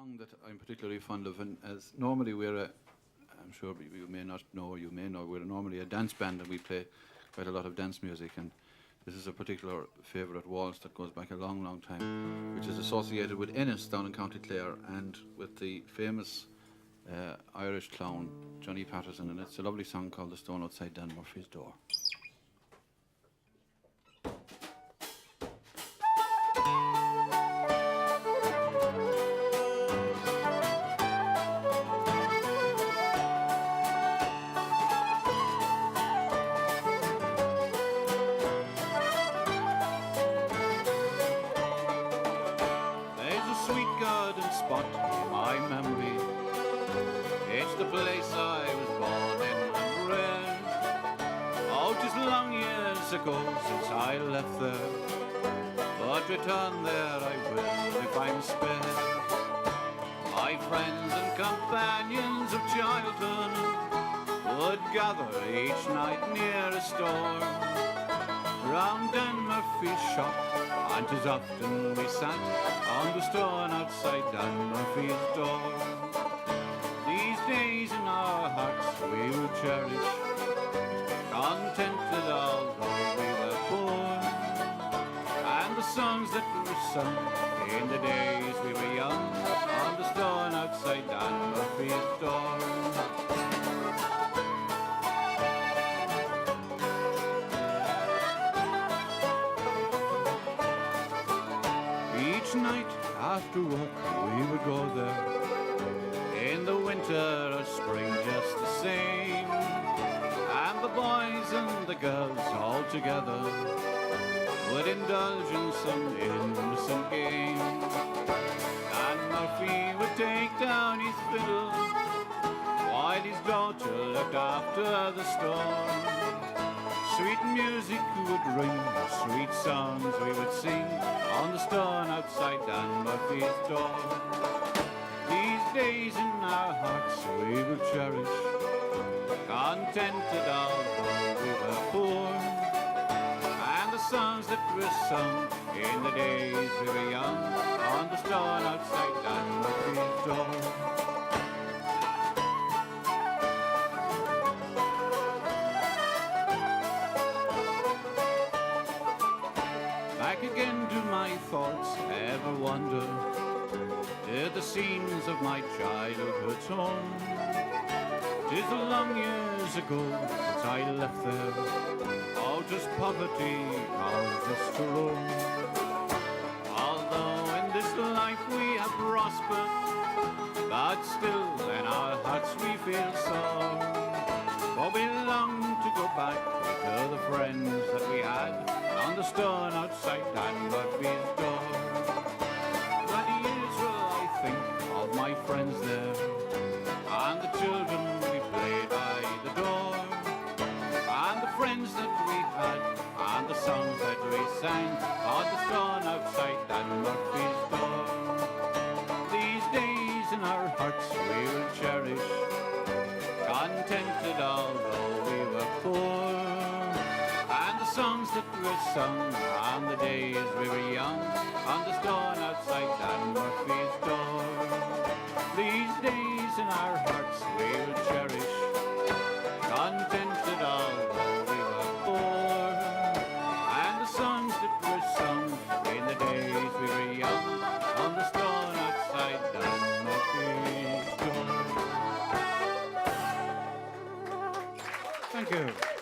song that I'm particularly fond of, and as normally I'm sure you may not know, or you may know, we're normally a dance band and we play quite a lot of dance music, and this is a particular favourite waltz that goes back a long, long time, which is associated with Ennis down in County Clare and with the famous Irish clown Johnny Patterson, and it's a lovely song called The Stone Outside Dan Murphy's Door. Spot in my memory, it's the place I was born in and raised. Oh, 'tis long years ago since I left there, but return there I will if I'm spared. My friends and companions of childhood would gather each night near a store round Dan Murphy's shop, and 'tis often we sat on the stone outside Dan Murphy's door. These days in our hearts we will cherish, contented although we were poor, and the songs that were sung in the days we were young on the stone outside Dan Murphy's door. Each night after work we would go there, in the winter or spring just the same, and the boys and the girls all together would indulge in some innocent game. Dan Murphy would take down his fiddle while his daughter looked after the store. Sweet music would ring, sweet songs we would sing on the stone outside Dan Murphy's door. These days in our hearts we will cherish, contented although we were poor, and the songs that were sung in the days we were young on the stone outside Dan Murphy's door. Back again do my thoughts ever wander to the scenes of my childhood's home. 'Tis a long years ago since I left there, oh, just poverty caused us to roam. Although in this life we have prospered, but still in our hearts we feel sore, for we long to go back to the friends that we had on the stone outside Dan Murphy's door. 20 years will I think of my friends there, and the children we played by the door, and the friends that we had, and the songs that we sang on the stone outside Dan Murphy's door. These days in our hearts we will cherish, contented although we were poor, and the songs that were sung on the days we were young on the stone outside Dan Murphy's door. These days in our hearts we will cherish, contented although we were poor, and the songs that were sung in the days we were young on the stone outside Dan Murphy's door. Thank you.